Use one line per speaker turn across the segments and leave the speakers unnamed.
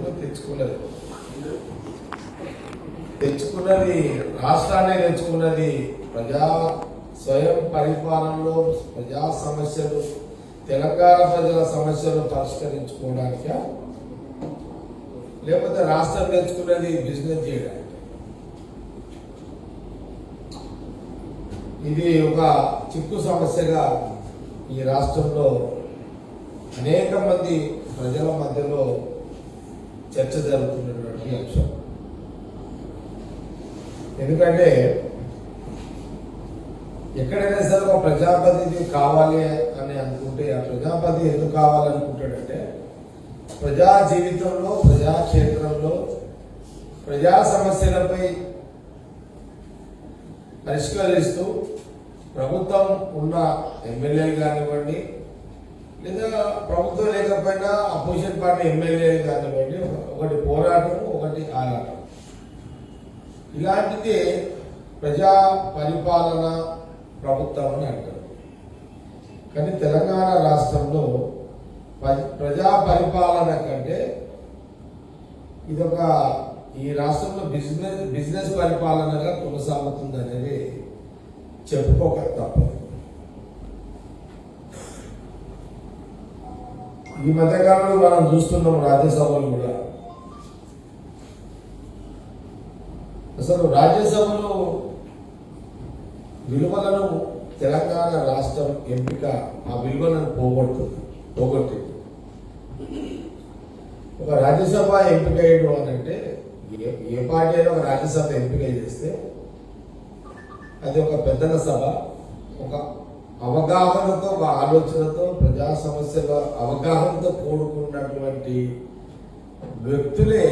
ఎందుకు తెచ్చుకున్నది రాష్ట్రాన్ని తెచ్చుకున్నది ప్రజా స్వయం పరిపాలనలో ప్రజా సమస్యలు తెలంగాణ ప్రజల సమస్యలు పరిష్కరించుకోవడానిక లేకపోతే రాష్ట్రం తెచ్చుకున్నది బిజినెస్ చేయడానికి? ఇది ఒక చిక్కు సమస్యగా ఈ రాష్ట్రంలో అనేక మంది ప్రజల మధ్యలో చర్చ జరుగుతున్నటువంటి అంశం. ఎందుకంటే ఎక్కడైనా సరే ఒక ప్రజాప్రతినిధి కావాలి అని అనుకుంటే ఆ ప్రజాప్రతినిధి ఎందుకు కావాలనుకుంటాడంటే ప్రజా జీవితంలో ప్రజాక్షేత్రంలో ప్రజా సమస్యలపై పరిష్కరిస్తూ ప్రభుత్వం ఉన్న ఎమ్మెల్యేలు కానివ్వండి లేదా ప్రభుత్వం లేకపోయినా అపోజిషన్ పార్టీ ఎమ్మెల్యేలు కానివ్వండి ఒకటి పోరాటం ఒకటి ఆరాటం ఇలాంటిది ప్రజా పరిపాలన ప్రభుత్వం అని అంటారు. కానీ తెలంగాణ రాష్ట్రంలో ప్రజా పరిపాలన కంటే ఇదొక ఈ రాష్ట్రంలో బిజినెస్ పరిపాలనగా కొనసాగుతుంది అనేది చెప్పుకోక తప్పదు. ఈ మధ్యకాలంలో మనం చూస్తున్నాం రాజ్యసభలు కూడా. అసలు రాజ్యసభలో విలువలను తెలంగాణ రాష్ట్రం ఎంపిక ఆ విలువలను పోగొట్టింది. ఒక రాజ్యసభ ఎంపిక చేయడం అని అంటే ఏ పార్టీ అయినా ఒక రాజ్యసభ ఎంపిక చేస్తే అది ఒక పెద్దల సభ, ఒక అవగాహనతో ఒక ఆలోచనతో ప్రజా సమస్యల అవగాహనతో కూడుకున్నటువంటి వ్యక్తులే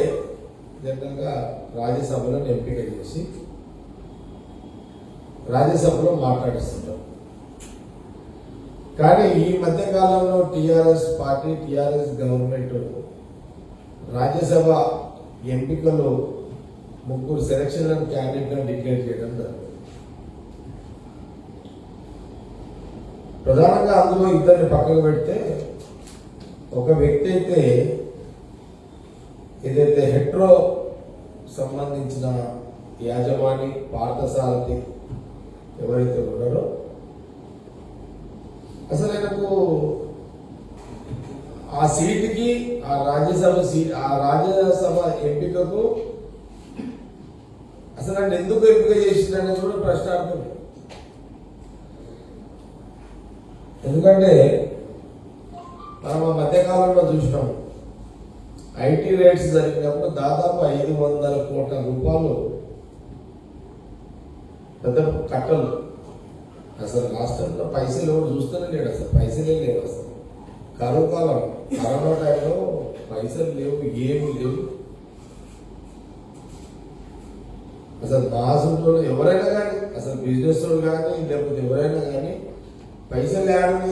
జనరల్గా రాజ్యసభలో ఎంపిక చేసి రాజ్యసభలో మాట్లాడిస్తుంటారు. కానీ ఈ మధ్యకాలంలో TRS party TRS government Rajya Sabha ఎంపికలు 3 సెలక్షన్ క్యాండిడేట్లను డిక్లేర్ చేయడం జరిగింది. ప్రధానంగా అందులో ఇద్దరిని పక్కకు పెడితే ఒక వ్యక్తి అయితే ఏదైతే హెట్రో సంబంధించిన యాజమాని పార్థసారథి ఎవరైతే ఉన్నారో అసలు ఆయనకు ఆ సీటుకి ఆ రాజ్యసభ ఎంపికకు అసలు ఆయన ఎందుకు ఎంపిక చేసిందనేది కూడా ప్రశ్నార్థం. ఎందుకంటే మనం ఆ మధ్యకాలంలో చూసినాము ఐటీ రేట్స్ జరిగినప్పుడు దాదాపు 500 కోట్ల రూపాయలు పెద్ద కట్టలు. అసలు రాష్ట్రంలో పైసలు ఎవరు చూస్తూనే లేడు, అసలు పైసలే లేవు. అసలు కరువు కాలం, కరోనా టైంలో పైసలు లేవు, ఏమి లేవు. అసలు మాసంలో ఎవరైనా కానీ అసలు బిజినెస్ వాళ్ళు కానీ లేకపోతే ఎవరైనా కానీ పైసలు లేని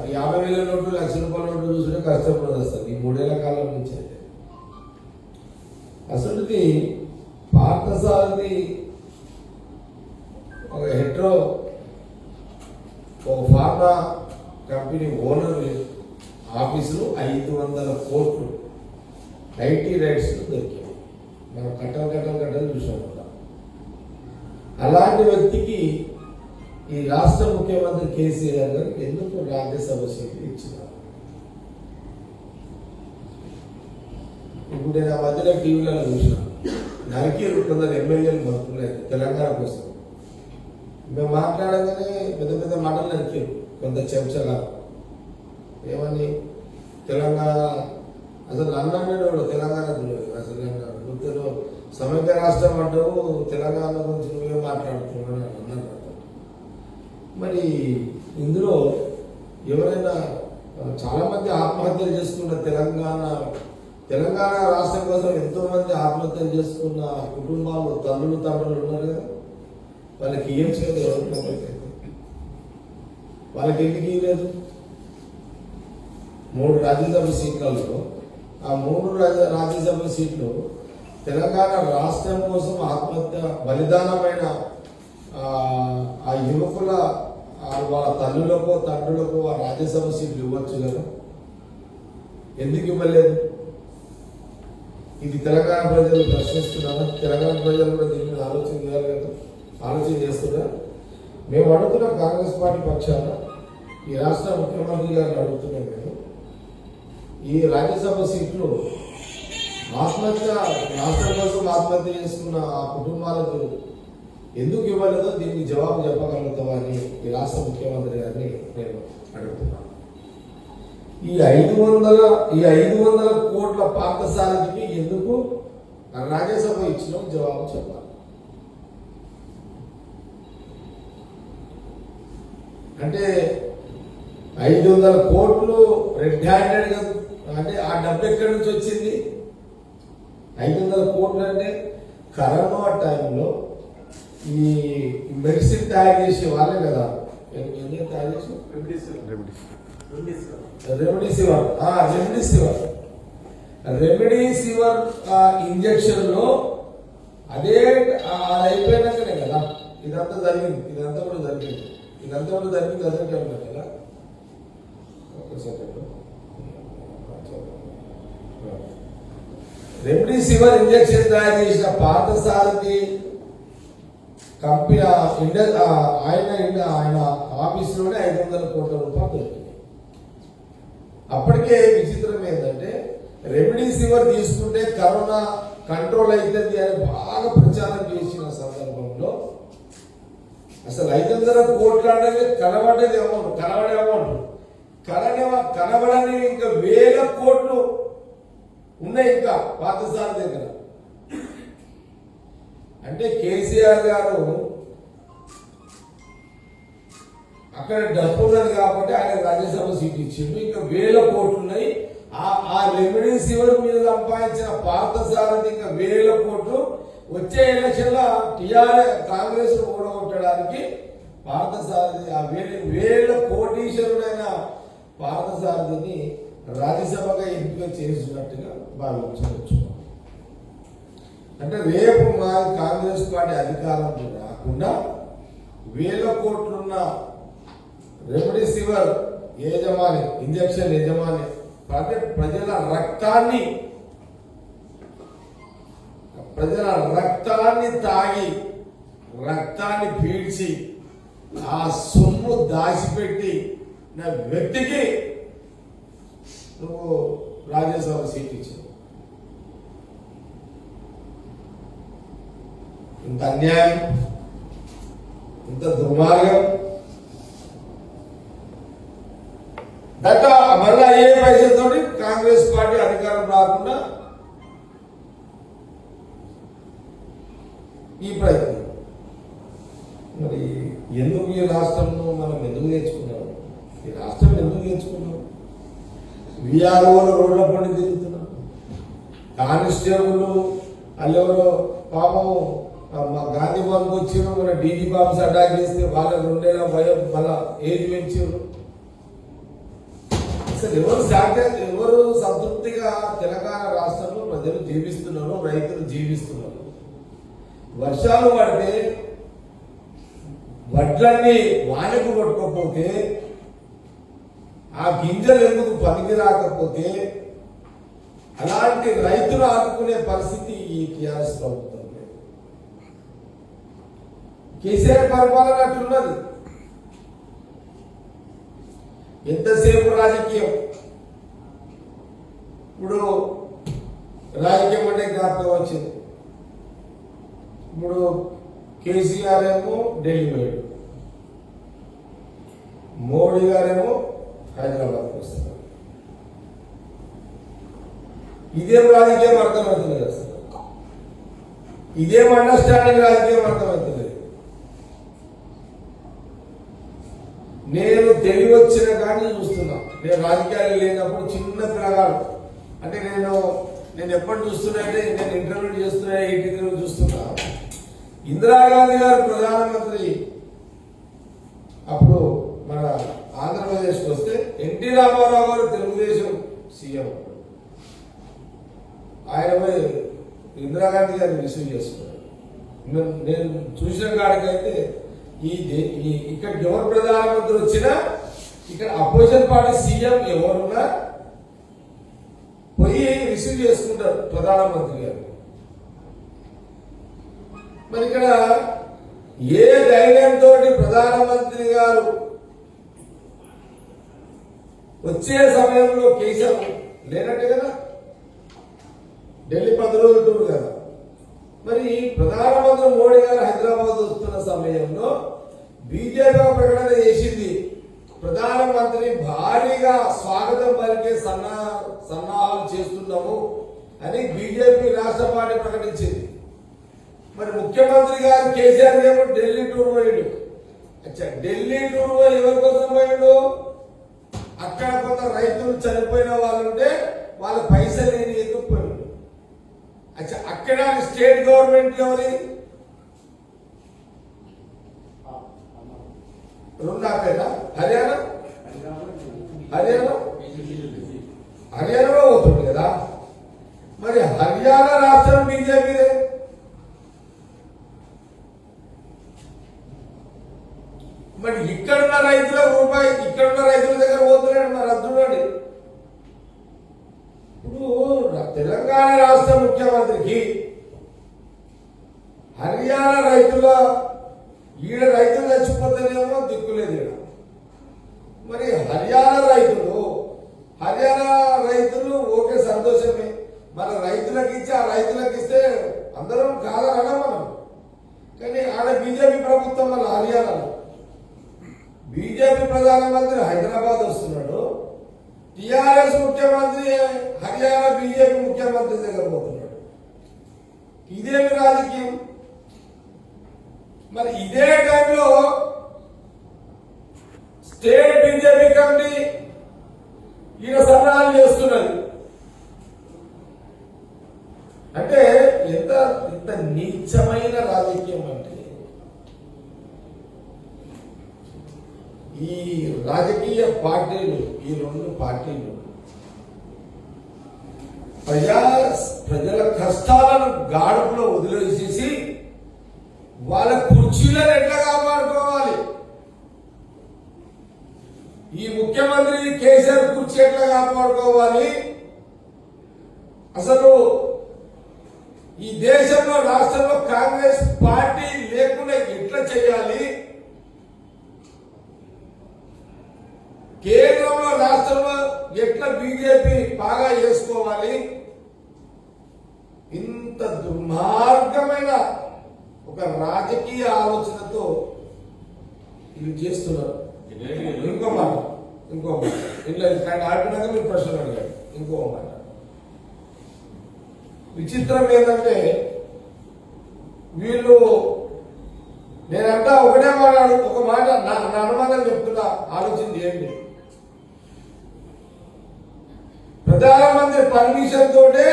50,000 నోట్లు, ₹1,00,000 నోట్లు చూసుకుంటే కష్టపడదు. అసలు ఈ 3 ఏళ్ల కాలం నుంచి అయితే అసలుది పార్థసారథి ఒక హెట్రో ఒక ఫార్మా కంపెనీ ఓనర్ ఆఫీసులో 500 కోట్లు ఐటీ రైట్స్ దొరికాయి. మనం కట్టలు చూసాం. అలాంటి వ్యక్తికి ఈ రాష్ట్ర ముఖ్యమంత్రి కేసీఆర్ గారు ఎందుకు రాజ్యసభ సీట్లు ఇచ్చినారు? ఇప్పుడు నేను ఆ మధ్యలో టీవీలలో చూసినాను, నరికీరు కొందరు ఎమ్మెల్యేలు మంత్రులేదు తెలంగాణ కోసం. మేము మాట్లాడగానే పెద్ద పెద్ద మాటలు నరికారు కొంత చెంచగా. ఏమని తెలంగాణ అసలు అన్నాడు తెలంగాణ అసలు నువ్వు సమైక్య రాష్ట్రం అంటావు, తెలంగాణ గురించి నువ్వే మాట్లాడుతున్నావు అన్నారు. మరి ఇందులో ఎవరైనా చాలా మంది ఆత్మహత్యలు చేసుకున్న తెలంగాణ రాష్ట్రం కోసం ఎంతో మంది ఆత్మహత్యలు చేసుకున్న కుటుంబాలు తండ్రులు ఉన్నారు కదా. వాళ్ళకి ఏం చేయలేదు, ఎవరికి వాళ్ళకి ఎందుకు ఇవ్వలేదు? 3 రాజ్యసభ సీట్లలో ఆ 3 రాజ్యసభ సీట్లు తెలంగాణ రాష్ట్రం కోసం ఆత్మహత్య బలిదానమైన ఆ యువకుల వాళ్ళ తల్లులకు తండ్రులకు ఆ రాజ్యసభ సీట్లు ఇవ్వచ్చు కదా. ఎందుకు ఇవ్వలేదు? ఇది తెలంగాణ ప్రజలు ప్రశ్నిస్తున్నారా? తెలంగాణ ప్రజలు కూడా దీని మీద ఆలోచన చేయాలి కదా, ఆలోచన చేస్తున్నా. మేము అడుగుతున్నాం కాంగ్రెస్ పార్టీ పక్షాన, ఈ రాష్ట్ర ముఖ్యమంత్రి గారిని అడుగుతున్నాం. మేము ఈ రాజ్యసభ సీట్లు ఆత్మహత్య, రాష్ట్రం కోసం ఆత్మహత్య చేసుకున్న ఆ కుటుంబాలకు ఎందుకు ఇవ్వలేదో దీనికి జవాబు చెప్పగలుగుతామా అని ఈ రాష్ట్ర ముఖ్యమంత్రి గారిని నేను అడుగుతున్నాను. ఈ 500 కోట్ల పార్థసారథికి ఎందుకు రాజ్యసభ ఇచ్చిన జవాబు చెప్పాలి. అంటే 500 కోట్లు రెడ్ హ్యాండెడ్ గా, అంటే ఆ డబ్బు ఎక్కడి నుంచి వచ్చింది? 500 కోట్లు అంటే కరోనా టైంలో ఈ మెడిసిన్ తయారు చేసే వాళ్ళే కదా, తయారు చేసి రెమిడిసివర్ ఇంజక్షన్ లో అదే అది అయిపోయినాకనే కదా ఇదంతా జరిగింది. ఇదంతా కూడా జరిగింది అదే టైంలో కదా. రెమిడిసివర్ ఇంజక్షన్ తయారు చేసిన పార్థసారథి కంపెనీ ఆయన ఆఫీసులోనే 500 కోట్ల రూపాయలు దొరికింది. అప్పటికే విచిత్రం ఏంటంటే రెమిడిసివర్ తీసుకుంటే కరోనా కంట్రోల్ అవుతుంది అని బాగా ప్రచారం చేసిన సందర్భంలో అసలు 500 కోట్ల అనేది కనబడేది అమౌంట్, కనబడని ఇంకా 1000 కోట్లు ఉన్నాయి ఇంకా పార్థసారథి దగ్గర. అంటే కేసీఆర్ గారు అక్కడ డబ్బు ఉన్నది కాబట్టి ఆయన రాజ్యసభ సీట్ ఇచ్చిండు. ఇంకా 1000 కోట్లు ఉన్నాయి. ఆ రెమిడిసివర్ మీద సంపాదించిన పార్థసారథి ఇంకా 1000 కోట్లు వచ్చే ఎలక్షన్ లో కాంగ్రెస్ ఓడగొట్టడానికి పార్థసారథి ఆ 1000 కోటీశ్వరుడైన పార్థసారథిని రాజ్యసభగా ఎంపిక చేసినట్టుగా భావించవచ్చు. అంటే రేపు మా కాంగ్రెస్ పార్టీ అధికారం రాకుండా 1000 కోట్లున్న రెమిడిసివర్ యజమాని, ఇంజక్షన్ యజమాని ప్రజల రక్తాన్ని తాగి రక్తాన్ని పీల్చి ఆ సొమ్ము దాచిపెట్టి నా వ్యక్తికి నువ్వు రాజ్యసభ సీట్ ఇచ్చావు. ఇంత అన్యాయం, ఇంత దుర్మార్గం. దట్ మళ్ళా ఏ పైసలతో కాంగ్రెస్ పార్టీ అధికారం రాకుండా ఈ ప్రయత్నం. మరి ఎందుకు ఈ రాష్ట్రంలో మనం ఎందుకు నేర్చుకున్నాం? ఈ రాష్ట్రం ఎందుకు నేర్చుకున్నాం? విఆర్ఓలు రోడ్ల పడి తిరుగుతున్నాం, కానిస్టేబుల్ వాళ్ళెవరో పాపం గాంధీ భవన్కి వచ్చిన మన డీజీ బాంబ్స్ అటాక్ చేస్తే వాళ్ళ 2 ఏళ్ళ భయం మళ్ళా ఏజ్ పెంచారు. అసలు ఎవరు సంతృప్తిగా తెలంగాణ రాష్ట్రంలో ప్రజలు జీవిస్తున్నారు, రైతులు జీవిస్తున్నారు. వర్షాలు పడితే వడ్లన్నీ వానకు కొట్టుకోకపోతే ఆ గింజలు ఎందుకు పనికి రాకపోతే అలాంటి రైతులు ఆదుకునే పరిస్థితి ఈ టీఆర్ఎస్ ప్రభుత్వం. కేసీఆర్ పరిపాలన అట్లున్నది. ఎంతసేపు రాజకీయం. ఇప్పుడు రాజకీయం అంటే జ్ఞాపకం వచ్చింది. ఇప్పుడు కేసీఆర్ ఏమో ఢిల్లీ పోయాడు, మోడీ గారేమో హైదరాబాద్కి వస్తున్నారు. ఇదేం రాజకీయం అర్థమవుతుంది కదా సార్? ఇదేం అండర్స్టాండింగ్ రాజకీయం అర్థమవుతుంది. నేను తెలివి వచ్చిన కానీ చూస్తున్నా. నేను రాజకీయాలు లేనప్పుడు చిన్న పిల్లగాడు అంటే నేను ఎప్పుడు చూస్తున్నా అంటే నేను ఇంటర్వ్యూ చేస్తున్నా, ఇంటర్వ్యూ చూస్తున్నా. ఇందిరాగాంధీ గారు ప్రధానమంత్రి అప్పుడు మన ఆంధ్రప్రదేశ్కి వస్తే ఎన్టీ రామారావు గారు తెలుగుదేశం సీఎం. ఆయన పోయి ఇందిరాగాంధీ గారిని రిసీవ్ చేసుకున్నారు. నేను చూసిన కాడికైతే ఇక్కడికి ఎవరు ప్రధానమంత్రి వచ్చినా ఇక్కడ అపోజిషన్ పార్టీ సీఎం ఎవరున్నా పోయి రిసీవ్ చేసుకుంటారు ప్రధానమంత్రి గారు. మరి ఇక్కడ ఏ ధైర్యంతో ప్రధానమంత్రి గారు వచ్చే సమయంలో కేసీఆర్ లేనట్టే కదా, ఢిల్లీ 10 రోజుల టూర్ కదా. మరి ప్రధానమంత్రి మోడీ గారు హైదరాబాద్ వస్తున్న సమయంలో బీజేపీ ప్రకటన చేసింది, ప్రధానమంత్రి భారీగా స్వాగతం పలికే సన్నాహాలు చేస్తున్నాము అని బీజేపీ రాష్ట్ర పార్టీ ప్రకటించింది. మరి ముఖ్యమంత్రి గారు కేసీఆర్ ఏమో ఢిల్లీ టూర్ పోయాడు. అచ్చా, ఢిల్లీ టూర్ ఎవరి కోసం పోయాడు? అక్కడ కొంత రైతులు చనిపోయిన వాళ్ళుంటే వాళ్ళ పైసలు లేని ఎందుకు పోయాడు. అచ్చా, అక్కడ స్టేట్ గవర్నమెంట్ ఎవరి రెండు ఆపేనా? హర్యానాలో పోతుంది కదా. మరి హర్యానా రాష్ట్రం బీజేపీదే. మరి ఇక్కడున్న రైతుల రూపాయి ఇక్కడున్న రైతుల దగ్గర పోతున్నాడు. మరి అర్థండి, ఇప్పుడు తెలంగాణ రాష్ట్ర ముఖ్యమంత్రికి హర్యానా రైతుల ఈడ రైతులు చచ్చిపోతేనేమో దిక్కులేదు ఈడ. మరి హర్యానా రైతులు ఓకే సంతోషమే, మన రైతులకు ఇచ్చి ఆ రైతులకు ఇస్తే అందరం కాదనడం మనం. కానీ ఆడ బీజేపీ ప్రభుత్వం వల్ల హర్యానాలో బీజేపీ ప్రధానమంత్రి హైదరాబాద్ వస్తున్నాడు, టిఆర్ఎస్ ముఖ్యమంత్రి హర్యానా బీజేపీ ముఖ్యమంత్రి దగ్గర పోతున్నాడు. ఇదేమి రాజకీయం? మరి ఇదే టైంలో స్టేట్ బీజేపీ కమిటీ ఈయన సన్నాహాలు చేస్తున్నది. అంటే ఎంత నీచమైన రాజకీయం అంటే, ఈ రాజకీయ పార్టీలు, ఈ రెండు పార్టీలు ప్రజల కష్టాలను గాడుపులో వదిలేసేసి వాళ్ళ కుర్చీలను ఎట్లా కాపాడుకోవాలి, ఈ ముఖ్యమంత్రి కేసీఆర్ కుర్చీ ఎట్లా కాపాడుకోవాలి, అసలు ఈ దేశంలో రాష్ట్రంలో కాంగ్రెస్ పార్టీ లేకుండా ఎట్లా చేయాలి, కేంద్రంలో రాష్ట్రంలో ఎట్లా బీజేపీ బాగా చేసుకోవాలి, ఇంత దుర్మార్గమైన ఒక రాజకీయ ఆలోచనతో ఇది చేస్తున్నారు. ఇంకో మాట ఇంట్లో ఆడినాక మీరు ప్రశ్నలు అడిగారు. ఇంకో మాట విచిత్రం ఏంటంటే, వీళ్ళు నేనంటా ఒకటే మాట్లాడు, ఒక మాట నా అనుమానం చెప్తున్నా, ఆలోచన చేయండి. ప్రధానమంత్రి పర్మిషన్ తోటే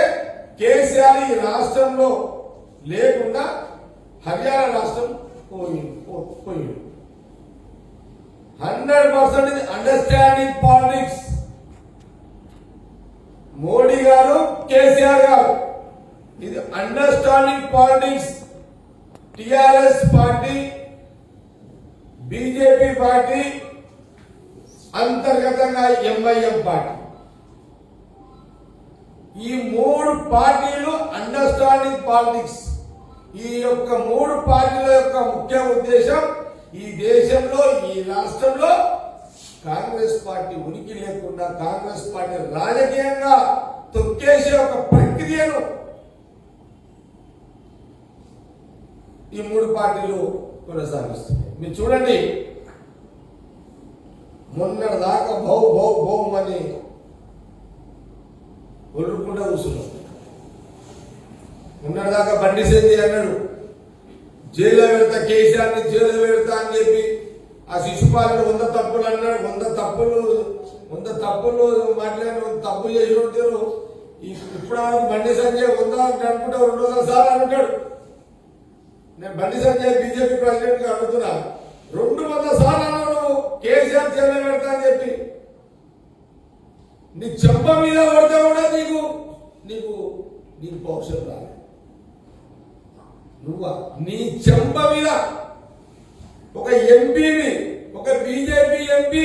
కేసీఆర్ ఈ రాష్ట్రంలో లేకుండా హర్యానా రాష్ట్రం పోయింది. 100% అండర్స్టాండింగ్ పాలిటిక్స్. మోడీ గారు, కేసీఆర్ గారు, ఇది understanding politics. TRS party, BJP party, అంతర్గతంగా ఎంఐఎం పార్టీ, ఈ మూడు పార్టీలు అండర్స్టాండింగ్ పాలిటిక్స్. ఈ యొక్క మూడు పార్టీల యొక్క ముఖ్య ఉద్దేశం ఈ దేశంలో, ఈ రాష్ట్రంలో కాంగ్రెస్ పార్టీ ఉనికి లేకుండా కాంగ్రెస్ పార్టీ రాజకీయంగా తొక్కేసే ఒక ప్రక్రియను ఈ మూడు పార్టీలు కొనసాగిస్తున్నాయి. మీరు చూడండి, మొన్నటిదాకా భౌ అని ఒళ్ళుకుంటా కూర్చున్నాం. మొన్నటిదాకా బండి సంజయ్ అన్నాడు, జైల్లో పెడతా, కేసీఆర్ని జైల్లో పెడతా అని చెప్పి ఆ శిశుపాలను 100 తప్పులు అన్నాడు. 100 తప్పులు మాట్లాడి తప్పులు చేసి ఉంటారు. ఇప్పుడు బండి సంజయ్ 100 అంటే అనుకుంటా 200 సార్లు అంటాడు. నేను బండి సంజయ్ బీజేపీ ప్రెసిడెంట్ గా అడుగుతున్నా, 200 సార్లు అన్నాడు కేసీఆర్ జైల్లో పెడతా అని చెప్పి. నీ చెంప మీద పడితే కూడా నీకు పౌరుషం రాలేదు. నీ చెంప మీద ఒక ఎంపీని, ఒక బీజేపీ ఎంపీ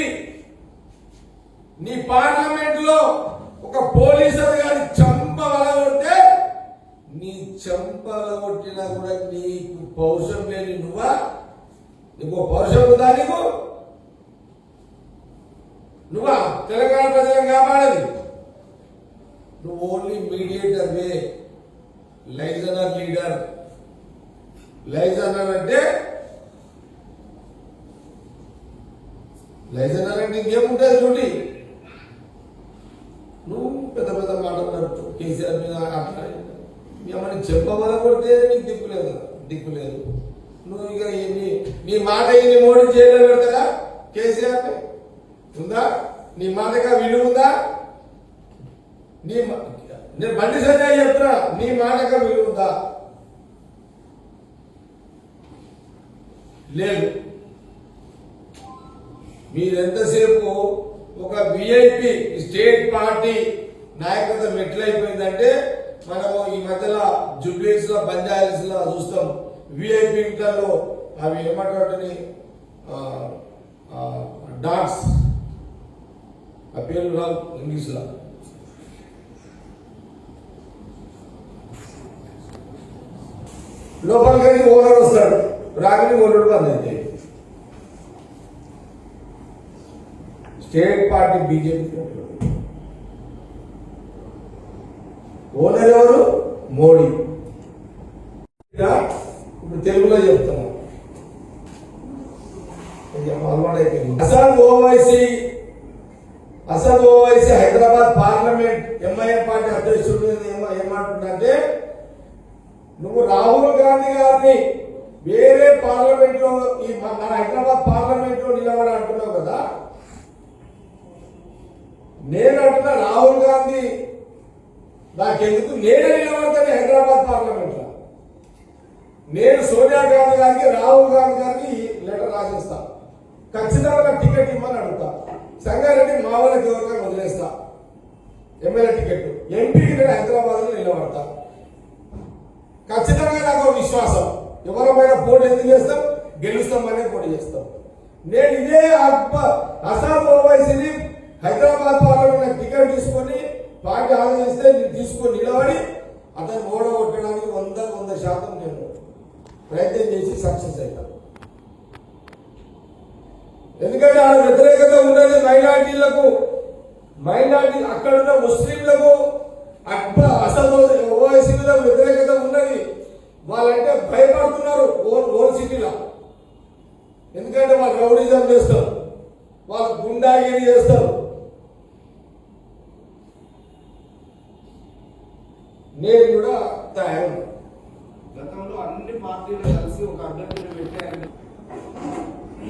నీ పార్లమెంట్ లో ఒక ఒక పోలీసు అధికారి చెంప వలగొడితే నీ చెంపల కొట్టినా కూడా నీకు పౌరుషం లేని నువ్వా? నీకు పౌరుషం ఉందా? నువ్వా తెలంగాణ ప్రజలను కాపాడేది? నువ్వు ఓన్లీ మీడియేటర్ వే, లైజనర్ లీడర్. లైజనర్ అంటే ఇంకేముంటుంది చూడండి. నువ్వు పెద్ద పెద్ద మాటలు కేసీఆర్ మీద అట్లా ఏమని చెప్పమన కొడితే నీకు దిక్కు లేదు. నువ్వు ఇక నీ మాట ఇన్ని మోడీ జైల్లో పెడతారా? కేసీఆర్ ఉందా? నీ మాటగా విలువ ఉందా? నేను బండి సంజయ్ చెప్తున్నా, నీ మాటగా విలువ ఉందా? లేదు. మీరెంతసేపు ఒక విఐపి స్టేట్ పార్టీ నాయకత్వం ఎట్లయిపోయిందంటే, మనము ఈ మధ్యలో జూబ్లీస్ లో పంచాయతీస్ లో చూస్తాం. విఐపి ఇంట్లో అవి ఏమంటారని డాగ్స్, ఆ పేర్లు రావు ఇంగ్లీష్ లో. లోపలికి ఓనర్ వస్తాడు, రాగానే ఓనర్ బంద్ అయితే. స్టేట్ పార్టీ బీజేపీ ఓనర్ ఎవరు? మోడీ. ఇప్పుడు తెలుగులో చెప్తున్నాం. Asad Owaisi Hyderabad parliament MIM party అధ్యక్షుడు ఏమంటుందంటే, నువ్వు రాహుల్ గాంధీ గారిని వేరే పార్లమెంట్ లో మన హైదరాబాద్ పార్లమెంట్ లో నిలబడి అంటున్నావు కదా. నేను అంటున్నా రాహుల్ గాంధీ నాకెందుకు, నేనే నిలబడతాను హైదరాబాద్ పార్లమెంట్ లో. నేను సోనియా గాంధీ గారికి, రాహుల్ గాంధీ గారికి లెటర్ రాసిస్తా, ఖచ్చితంగా టికెట్ ఇవ్వమని అడుగుతా. సంగారెడ్డి మా వాళ్ళకి ఎవరికైనా వదిలేస్తా ఎమ్మెల్యే టికెట్. ఎంపీకి నేను హైదరాబాద్ లో నిలబడతా. ఖచ్చితంగా నాకు విశ్వాసం, ఎవరైనా పోటీ ఎందుకు చేస్తాం, గెలుస్తామనే పోటీ చేస్తాం. నేను ఇదే అసాద్ ఓవైసీని హైదరాబాద్ పార్లమెంట్ టికెట్ తీసుకొని పార్టీ ఆలోచిస్తే తీసుకొని నిలబడి అతను ఓడగొట్టడానికి 100% నేను ప్రయత్నం చేసి సక్సెస్ అవుతాను. ఎందుకంటే ఆ వ్యతిరేకత ఉన్నది మైనార్టీలకు, అక్కడ ఉన్న ముస్లింలకు అసలు ఓవైసీ మీద వ్యతిరేకత ఉన్నది. వాళ్ళంటే భయపడుతున్నారు ఓల్డ్ సిటీలో. ఎందుకంటే వాళ్ళు రౌడీజం చేస్తారు, వాళ్ళు గుండాగిరి చేస్తారు. నేను కూడా తయారు.
గతంలో అన్ని పార్టీలు కలిసి ఒక అభ్యర్థిని పెట్టారు.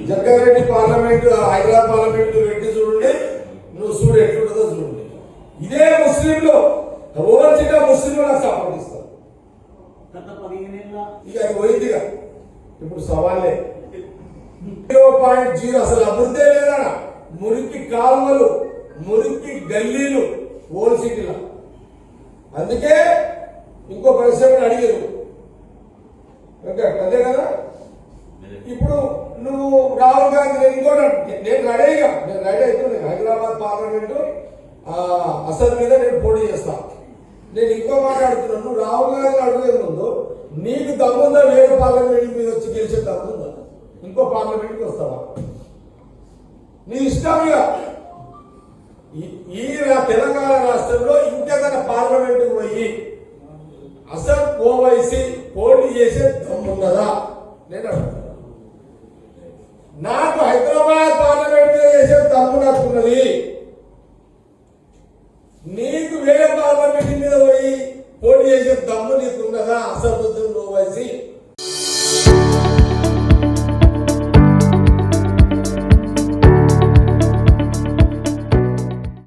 జగ్గారెడ్డి పార్లమెంట్, హైదరాబాద్ పార్లమెంట్ పెట్టి చూడండి, నువ్వు చూడు ఎట్లుంటుందో చూడండి. ఇదే ముస్లింలు ఓవర్ సిటీ ముస్లింలు నాకు సపోర్ట్ ఇస్తారు. ఇక అది పోయిందిగా, ఇప్పుడు సవాలే 0.0 అసలు అభివృద్ధి లేదా. మురికి కాలువలు, మురికి గల్లీలు ఓల్డ్ సిటీలో. అందుకే ఇంకో ప్రశ్న అడిగారు, అదే కదా. ఇప్పుడు నువ్వు రాహుల్ గాంధీ, నేను రెడీ అవుతుంది హైదరాబాద్ పార్లమెంటు అసద్ మీద నేను పోటీ చేస్తా. నేను ఇంకో మాట్లాడుతున్నాను, నువ్వు రాహుల్ గాంధీ అడిగే ముందు నీకు దమ్ముందా వేరే పార్లమెంట్ మీద వచ్చి గెలిచే దమ్ముందా? ఇంకో పార్లమెంట్కి వస్తావా? నీ ఇష్టంగా ఈ తెలంగాణ రాష్ట్రంలో ఇంకేదైనా పార్లమెంట్కి పోయి అసద్ ఓవైసీ పోటీ చేసే దమ్మున్నదా? నేను